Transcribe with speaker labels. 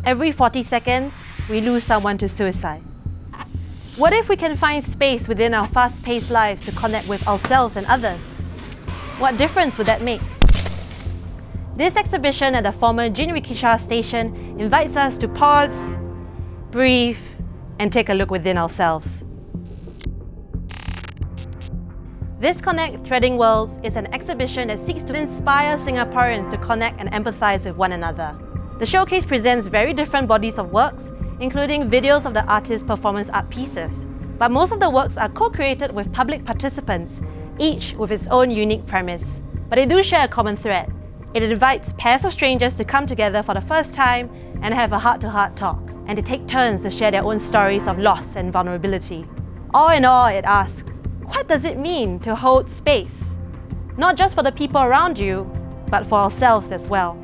Speaker 1: Every 40 seconds, we lose someone to suicide. What if we can find space within our fast-paced lives to connect with ourselves and others? What difference would that make? This exhibition at the former Jinrikisha station invites us to pause, breathe, and take a look within ourselves. Thisconnect Threading Worlds is an exhibition that seeks to inspire Singaporeans to connect and empathize with one another. The showcase presents very different bodies of works, including videos of the artist's performance art pieces. But most of the works are co-created with public participants, each with its own unique premise. But they do share a common thread. It invites pairs of strangers to come together for the first time and have a heart-to-heart talk, and to take turns to share their own stories of loss and vulnerability. All in all, it asks, what does it mean to hold space? Not just for the people around you, but for ourselves as well.